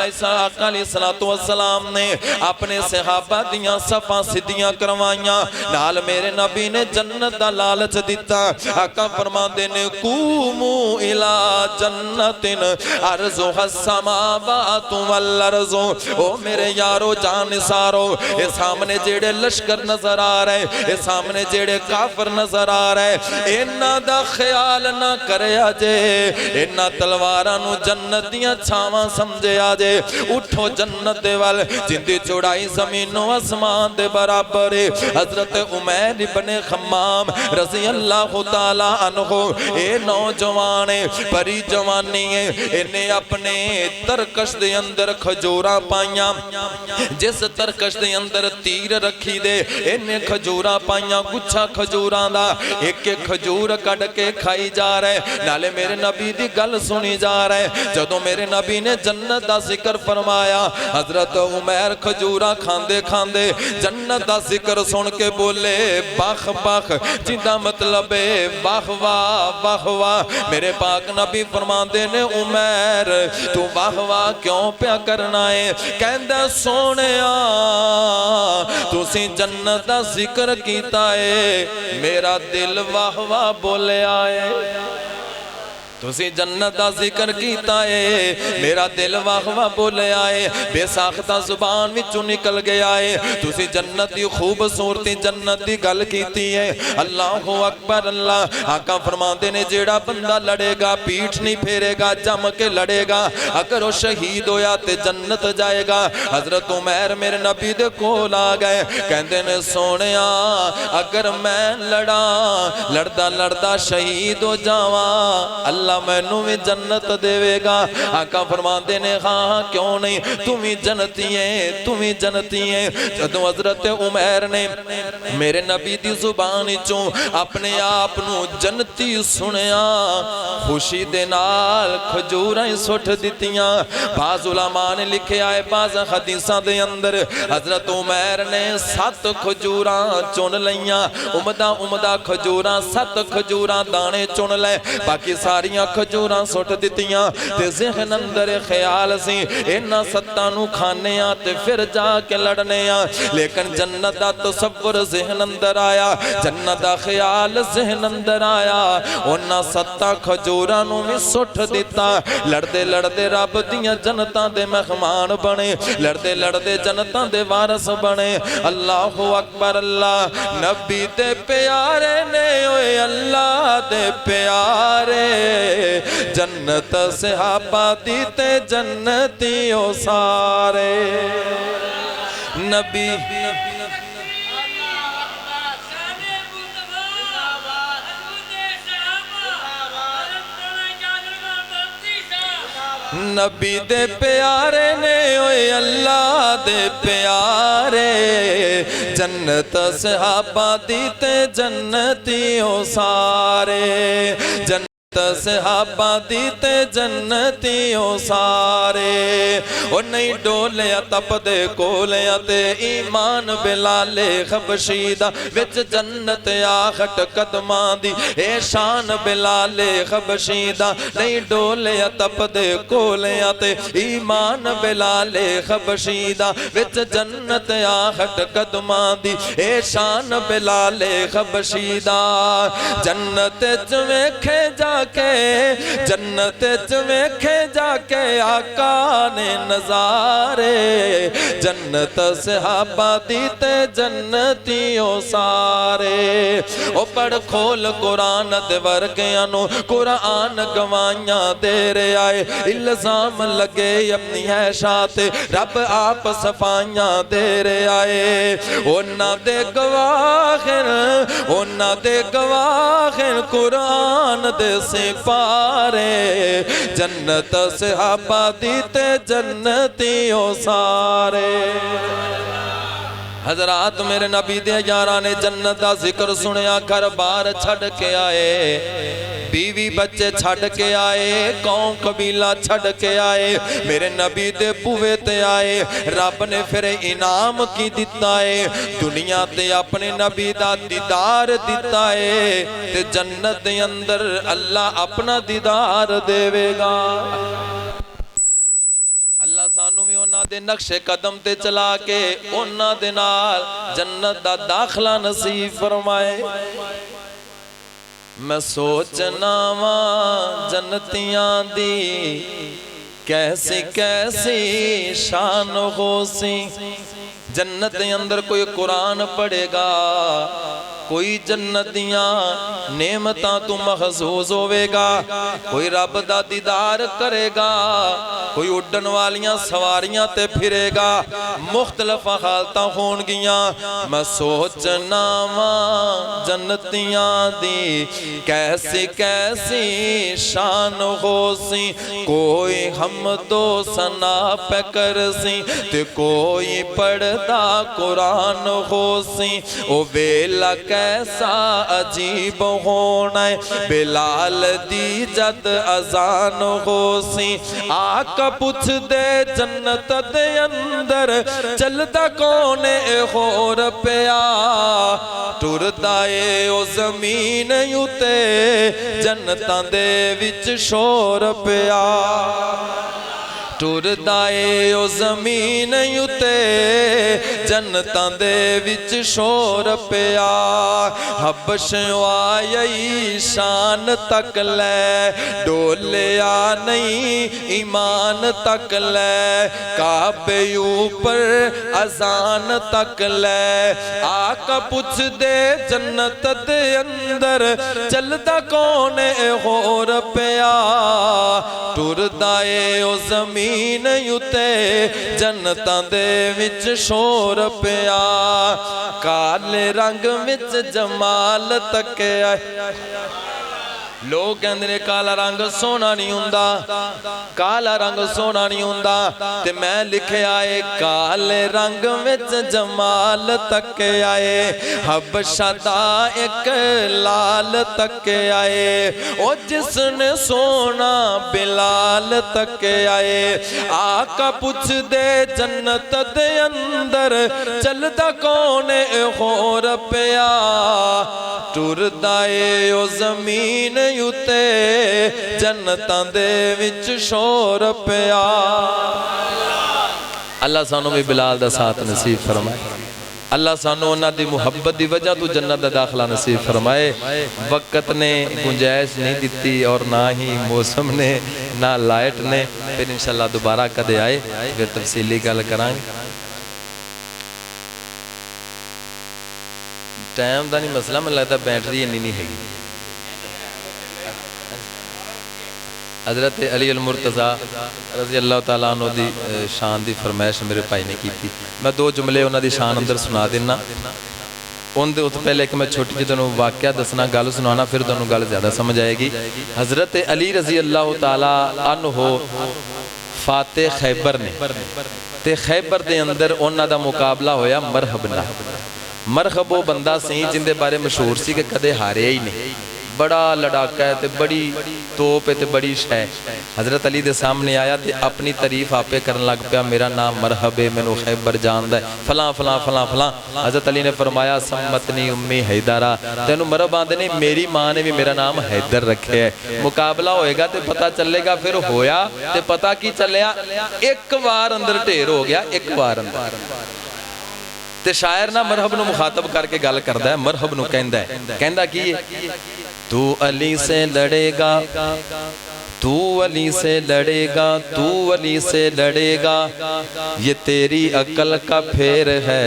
अलैहिस्सलातु वस्सलाम ने अपने सहाबा दियां सफां सिद्धियां करवाइयां नाल मेरे नबी ने जन्नत दा लालच दिता। आका फरमांदे ने कूमू इला जन्नतिन अर्जुहा समावातु वल अर्ज़ु। ओ मेरे यारो जान निसारो ये सामने जेड़े लश्कर नजर आ रहे ये सामने जेड़े काफर नजर आ रहे इन्हां दा ख्याल ना करया जे। इन्हां तलवारां नू जन्नत दियां छावां समझिया जे। उठो जन्नत दे वल जिंदी चौड़ाई ज़मीनो आसमान दे बराबर है। हजरत उमैर इब्ने खम्माम रज़ी अल्लाह तआला अन्हु ए नौजवान है परी जवानी है। इन्हें अपने तरकश दे अंदर खजूरां पाइयां जिस तरकश दे अंदर तीर रखी दे इन्हें खजूरां पाइयां गुच्छा खजूरां दा एक एक खजूर कट के खाई जा रहे नाले मेरे नबी दी गल सुनी जा रहे। जदों मेरे नबी ने जन्नत दा जिक्र फरमाया हजरत उमैर खजूरां खांदे खांदे जन्नत दा जिक्र सुन के बोले बख बख जिंदा मतलब है वाह वाह वाह वाह। मेरे पाक नबी फरमांदे ने उमैर तू वाह वाह क्यों प्या करना है। कहंदा सोहणिया तुसीं जन्नत दा जिक्र कीता है मेरा दिल वाह वाह बोलिया है। तुसी जन्नत दा जिक्र कीता है मेरा दिल वाह वाह बोलिया है। बेसाख्ता जुबान विचों निकल गया है। तुसी जन्नत दी खूबसूरती जन्नत दी गल कीती है। अल्लाहु अकबर अल्लाह। आका फरमाते ने जेड़ा बंदा लड़ेगा पीठ नहीं फेरेगा जम के लड़ेगा अगर वो शहीद होया ते जन्नत जाएगा। हजरत उमैर मेरे नबी दे कोल आ गए कहंदे ने सोहणिया अगर मैं लड़ा लड़दा लड़दा शहीद हो जावा अल्लाह मैनू भी जन्नत देवेगा। आका फरमाते ने हाँ क्यों नहीं तू भी जन्नती है तू भी जन्नती है। जदों हजरत उमैर ने मेरे नबी दी जुबान चों अपने आप नू जन्नती सुनिया खुशी दे नाल खजूरां सुट दित्तियां। बाज़ उलमा ने लिखिया है बाज़ हदीसां दे अंदर हजरत उमैर ने 7 खजूरां चुन लईयां। उमदा उमदा खजूरां 7 खजूरां दाने चुन ले बाकी सारियां सारियां खजूरां सुट दित्तियां ते ज़हन अंदर ख्याल सी इन्हां सत्तां नूं खाने आ ते फिर जाके लड़ने आ। लेकिन जन्नत दा तसव्वुर ज़हन अंदर आया, जन्नत दा ख्याल ज़हन अंदर आया, उन्हां सत्तां खजूरां नूं भी सुट दिता। लड़दे लड़दे रब दियां जन्नतां दे मेहमान बने, लड़दे लड़दे जन्नतां दे वारस बने। अल्लाहु अकबर अल्लाह। नबी दे प्यारे ने ओए अल्लाह दे प्यारे, जन्नत सहाबा दी ते जन्नती ओ सारे। नबी नबी दे प्यारे ने ओए अल्लाह दे प्यारे, जन्नत सहाबा दी ते जन्नती ओ सारे। जन्नत सहाबा दी ते जन्नती ओ सारे। ओ नहीं डोलिया तपदे कोलिया ते ईमान बिलाले खबशी दा, विच जन्नत आखट कदमां दी ए शान बिलाले खबशी दा। नहीं डोलिया तपदे कोलिया ते ईमान बिलाले खबशी दा, विच जन्नत आखट कदमां दी ए शान बिलाले खबशी दा। जन्नत च वेखे जाके, जन्नत च वेखे जाके आका ने नजारे, जन्नत सहाबा दी ते जन्नती ओ सारे। ओ पढ़ खोल कुरान दे वर्गियां नूं कुरान गवाइयां दे रे आए, इल्जाम लगे अपनी हैशा ते रब आप सफाइयां दे रे आए। उन्हां दे गवाहिन, उन्हां दे गवाहिन कुरान दे सिपारे, जन्नत सहाबा दी ते जन्नती ओ सारे। हजरात मेरे नबी दे यारां ने जन्नत दा जिक्र सुनिया, घर बार छड़ के आए, बीवी बच्चे छड़ के आए, कौम कबीला छड़ के आए, मेरे नबी दे बूहे ते आए। रब ने फिर इनाम की दिता है, दुनिया ते अपने नबी दा दीदार दिता है, ते जन्नत दे अंदर अल्लाह अपना दीदार देवेगा। अल्लाह सानू भी उन्हां दे नक्शे कदम ते चला के उन्हां दे नाल जन्नत दा दाखला नसीब फरमाए। मैं सोचना वा जन्नतियां दी कैसी कैसी शान होसी। जन्नत के अंदर कोई कुरान पढ़ेगा, कोई जन्नत दियां नेमतां तू महसूस होवेगा, कोई रब दा दीदार करेगा, कोई उड़न वालियां सवारियां ते फिरेगा, मुख्तलिफ हालतां होणगियां। मैं सोचना वा जन्नतियां दी कैसी कैसी शान होसी। कोई हमदो सना पे करसी ते कोई पढ़दा कुरान होसी। ओ वेला कैसा अजीब होना है, बिलाल दी जद अजान होसी। आका पुछ दे जन्नत दे अंदर चलदा कौन ए होर पिया, टुरदा ए ओ जमीन उते जन्नतां दे विच शोर पिया, टुरदा ए ओ जमीन उते जन्नतां दे विच शोर पिया। हबश आई शान तक लै, डोलिया नहीं ईमान तक लै, काबे ऊपर अजान तक लै। आका पुछ दे जन्नत दे अंदर चलदा कौन ए होर पिया, टुरदा ए ओ जमीन उते जन्नतां दे विच शोर पिया। काले रंग विच जमाल तकिया, लोग कहते ने काला रंग सोना नहीं हुंदा, काला रंग सोना नहीं हुंदा, ते मैं लिखे आए काले रंग विच जमाल तके आए। हबशा दा एक लाल तके आए, ओ जिसने सोना बिलाल तके आए। आका पुछ दे जन्नत दे अंदर चलदा कौन ए होर पिया, टुरदा ए ओ जमीन उत्ते जन्नतां दे विच शोर पिया। अल्लाह सानू भी बिलाल दा साथ नसीब फरमाए। अल्लाह सानू उन्हां दी मुहब्बत दी वजह तो जन्नत दा दाखला नसीब फरमाए। वक्त ने गुंजाइश नहीं दी और ना ही मौसम ने ना लाइट ने। फिर इंशाअल्लाह दोबारा कदे आए फिर तफसीली गल करांगे। टाइम का नहीं मसला, मैं लगता बैटरी इन्नी नहीं हैगी। हज़रत अली अल मुर्तज़ा रज़ी अल्लाह तआला अन्हु दी शान की फरमाइश मेरे भाई ने की। मैं दो जुमले उन्होंने शान अंदर सुना देना। उनके उस पहले एक मैं छोटी जी तुहानू वाक़या दसना, गल सुनाना, फिर तुहानू गल ज़्यादा समझ आएगी। हज़रत अली रज़ी अल्लाह तआला अन्हु फाते खैबर ने ते खैबर के अंदर उन्हां दा मुकाबला होया मरहब नाल। मरहब वो बंदा सी जिंदे बारे मशहूर सी कि कदे हारिया ही नहीं, बड़ा लड़ाका है तो बड़ी तोप है तो बड़ी शह। हज़रत अली दे सामने आया तो अपनी तारीफ आपे करन लग पिया, मेरा नाम मरहब है, मैनू खैबर जानदा है, फलां फलां फलां फलां। हज़रत अली ने फरमाया सम्मतनी उम्मी हैदरा, तेनू मरहब आंदे ने, मेरी माँ ने भी मेरा नाम हैदर रखे है। मुकाबला होएगा तो पता चलेगा। फिर होया तो पता की चलिया, एक बार अंदर ढेर हो गया, एक बार अंदर। ते शायर ना मरहब नू मुखातब करके गल करदा है। मरहब नू कहंदा की तू अली से लड़ेगा, तू अली से लड़ेगा, तू अली से लड़ेगा, ये तेरी अकल का फेर है।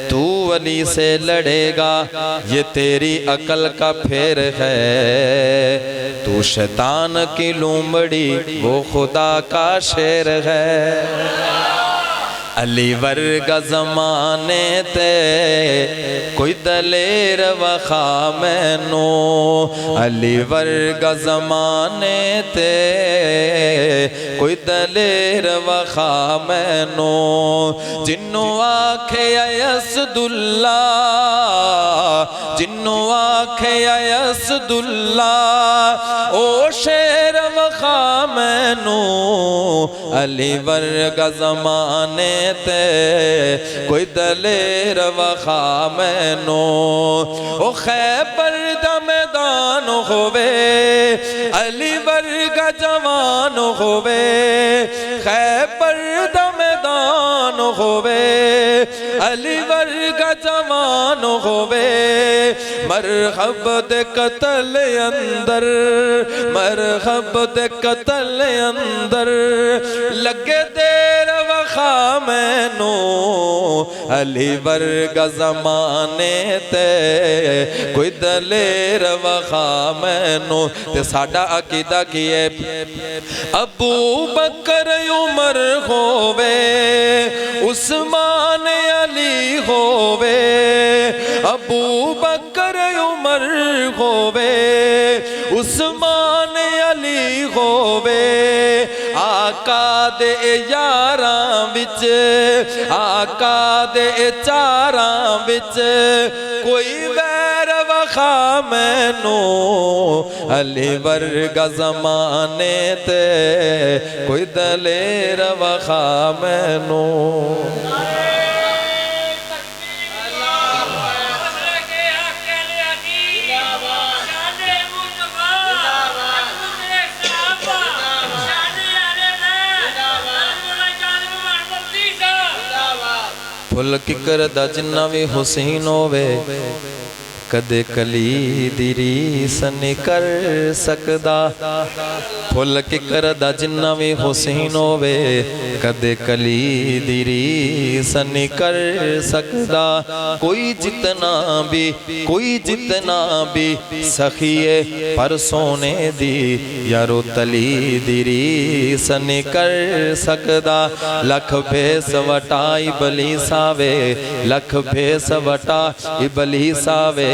तू अली से लड़ेगा, ये तेरी अकल का फेर है। तू शैतान की लूमड़ी, वो खुदा का शेर है। अली वर्गा ज़माने ते कोई दलेर वखा मैनू, अली वर्गा ज़माने ते कोई दलेर वखा मैनू। जिन्नू आखे यसदुल्ला, जिन्नू आखे यसदुल्ला, ओ शेर वखा मैनू। अली वर्गा ज़माने ते कोई दलेर वखा मैनू। ओ खैबर दा मैदान होवे, अली वर्गा जवान होवे, खैबर दा मैदान होवे, अली वर्गा जवान होवे। मरहब दे कतल अंदर, मरहब दे कतल अंदर, लगे देर वखा मैनू। अली वर्गा ज़माने ते कोई दलेर वखा मैनू। ते साडा अकीदा की है, अबू बकर उमर होवे, उस्मान अली होवे, अबू बकर उमर होवे, उस्मान अली होवे। आका दे यारां विच, आका दे चारां विच, कोई वैर वखा मैनू। अली वर्गा ज़माने ते कोई दलेर वखा मैनू। फुल किकर दा जिन्ना भी हुसैन होवे, कदे कली दी रीस नहीं कर सकदा। फुल किकर दा जिन्ना भी हुसैन होवे, कदे कली दी रीस नहीं कर सकदा। कोई जितना भी, कोई जितना भी सखिए पर सोने दी, यारो तली दी रीस नहीं कर सकदा। लख भेस वटा इबलीस आवे, लख भेस वटा इबलीस आवे,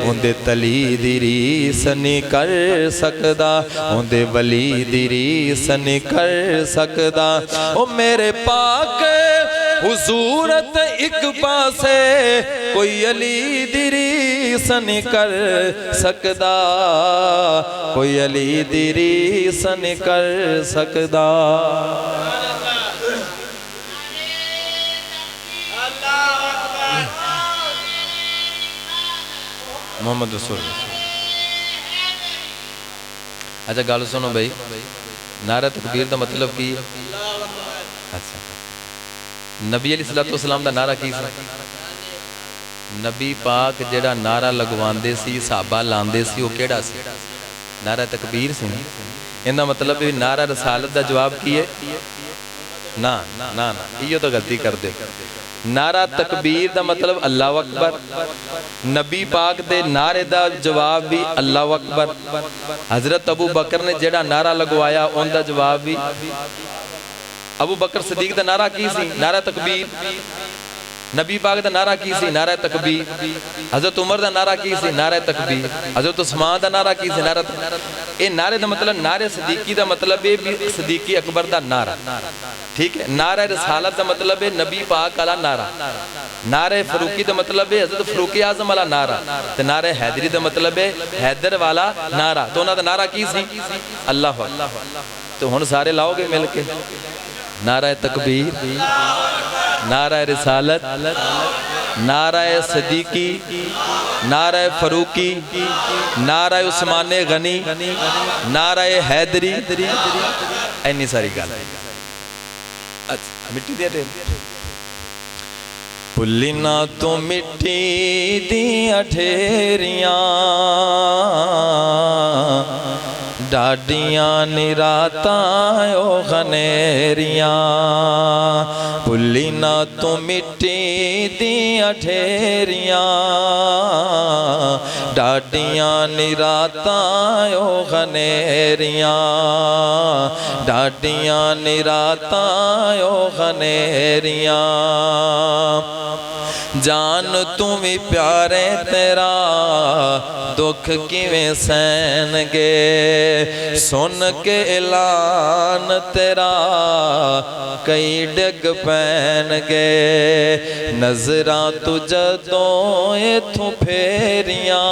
उंदे तली दी रीस नहीं कर सकदा, उंदे वली दी रीस नहीं कर सकदा। ओ मेरे पाक हुजूरत एक पासे, कोई अली दी रीस नहीं कर सकदा, कोई अली दी रीस नहीं कर सकदा। मोहम्मद रसूल अच्छा गल सुनो भाई, नारा तकबीर का मतलब की? अच्छा, नबी अलैहिस्सलाम दा नारा की सी? नबी पाक जेड़ा नारा लगवांदे सी, साहबा लांदे सी, वो केड़ा सी? नारा तकबीर सी। इहदा मतलब भी नारा रसालत दा जवाब की है? ना ना ना, इहो तो गलती कर दे। नारा तकबीर दा मतलब अल्लाह अकबर। नबी पाक दे नारे दा जवाब भी अल्लाह अकबर। हजरत अबू बकर ने जेड़ा नारा लगवाया उनका जवाब भी अबू बकर सदीक दा नारा की सी? नारा तकबीर। नबी पाक दा नारा की सी? नारा तकबीर। हजरत उमर दा नारा की सी? नारा तकबीर। हजरत उस्मान दा नारा की सी? नारा तकबीर। ये नारे दा मतलब, नारे सदीकी दा मतलब है भी सदीकी अकबर दा नारा, ठीक है। नारा रसालत का मतलब है नबी पाक वाला नारा। नारे फरूकी का मतलब है हजरत फरूकी आजम वाला नारा। तो नारे हैदरी का मतलब है हैदर वाला नारा। तो उन्होंने नारा की सी? अल्लाह। तो हुण सारे लाओगे मिल के? नारा तकबीर, नारा रिसालत, नारा सदीकी, नारा फरूकी, नारा उस्माने गनी, नारा हैदरी, इन्नी सारी गल। मिट्टी दिया ढेर भुली ना तू मिट्टी दिया ढेरियां, डाडियां निरातां ओ खनेरियां। भुली ना तू मिट्टी दिया ढेरियां, डाडियां निरातां ओ खनेरियां, डाडियां निरातां ओ खनेरियां। जान तू भी प्यारे तेरा दुख किवें सहन गे, सुन के ऐलान तेरा कई डिग पैन गे। नजरां तू जदों इथों फेरियां,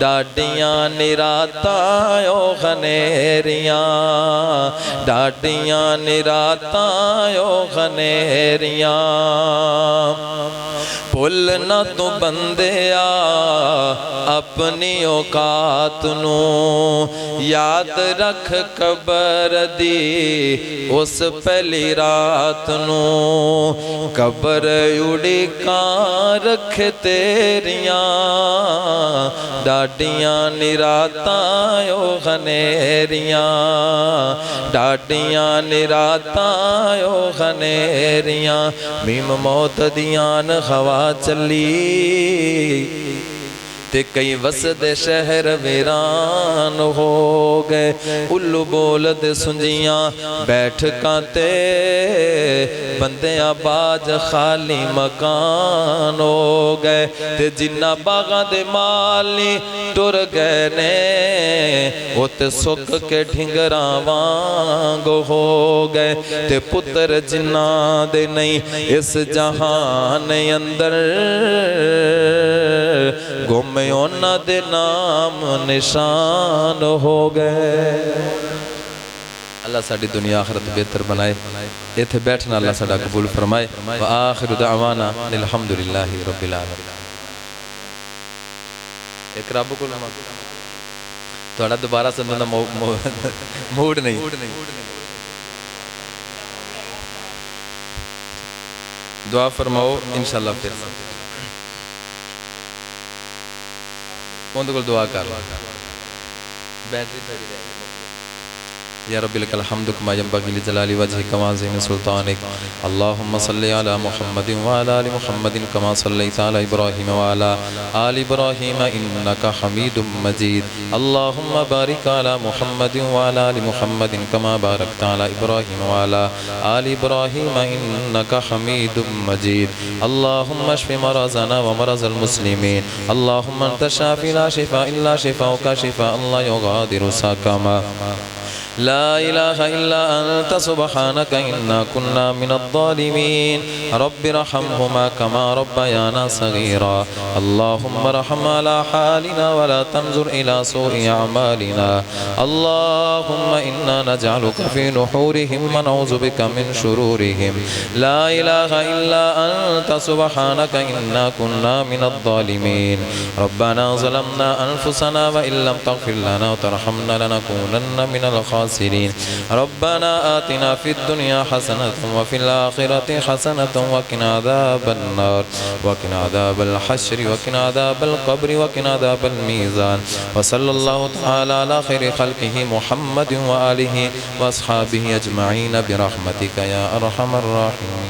डाडियां निरातां ओ खनेरियां, डाडियां निरातां ओ खनेरियां। भुल ना तू बंदिया अपनी औकात नू, याद रख कबर दी उस पहली रात नू। कबर उड़ीकां रख तेरियां, डाडियां निरातां ओ खनेरियां, डाडियां निरातां ओ खनेरियां। मीम मौत दियान हवा चली, ते कई वसदे शहर वीरान हो गए। उल्लू बोलद सुंजियां बैठकां ते, बंदियां बाज खाली मकान हो गए। ते जिन्ना बागां दे माली टुर गए ने, वो ते सुक के ढिंगरां वांग हो गए। ते पुत्र जिन्ना दे नहीं इस जहान अंदर, गुम उन्हां दे नाम निशान हो गए। अल्लाह साडी दुनिया आखिरत बेहतर बनाए। इत्थे बैठना अल्लाह साडा कबूल फरमाए। व आखिरु दअवाना अल्हम्दुलिल्लाहि रब्बिल आलमीन। एक रब को थोड़ा दोबारा सुनने का मूड नहीं। दुआ फरमाओ इंशाअल्लाह। फिर उनके को दुआ कर बैटरी या रब्बिल कल हम्दु कमा यंबगी लिजलाली वजहिक व अज़ीम सुल्तानिक। अल्लाहुम्मा सल्लि अला मुहम्मदिन व अला आलि मुहम्मदिन कमा सल्लैता अला इब्राहीम व अला आलि इब्राहीम इन्नका हमीदुम मजीद। अल्लाहुम्मा बारिक अला मुहम्मदिन व अला आलि मुहम्मदिन कमा बारकता अला इब्राहीम व अला आलि इब्राहीम इन्नका हमीदुम मजीद। अल्लाहुम्मा अश्फि मराज़ना व मराज़ल मुस्लिमीन। अल्लाहुम्मा अंता शाफ़ी ला शिफ़ा इल्ला शिफ़ाउका शिफ़ाअन ला युग़ादिरु सक़मा। لا إله إلا أنت سبحانك إنا كنا من الظالمين رب ارحمهما كما ربيانا صغيرا اللهم ارحم على حالنا ولا تنظر إلى سوء أعمالنا اللهم إنا نجعلك في نحورهم ونعوذ بك من شرورهم لا إله إلا أنت سبحانك إنا كنا من الظالمين ربنا ظلمنا أنفسنا وإن لم تغفر لنا وترحمنا لنكونن من الخاسرين ربنا آتنا في الدنيا حسنة وفي الآخرة حسنة وقنا عذاب النار وقنا عذاب الحشر وقنا عذاب القبر وقنا عذاب الميزان وصلى الله تعالى على خير خلقه محمد وآله وأصحابه أجمعين برحمتك يا أرحم الراحمين.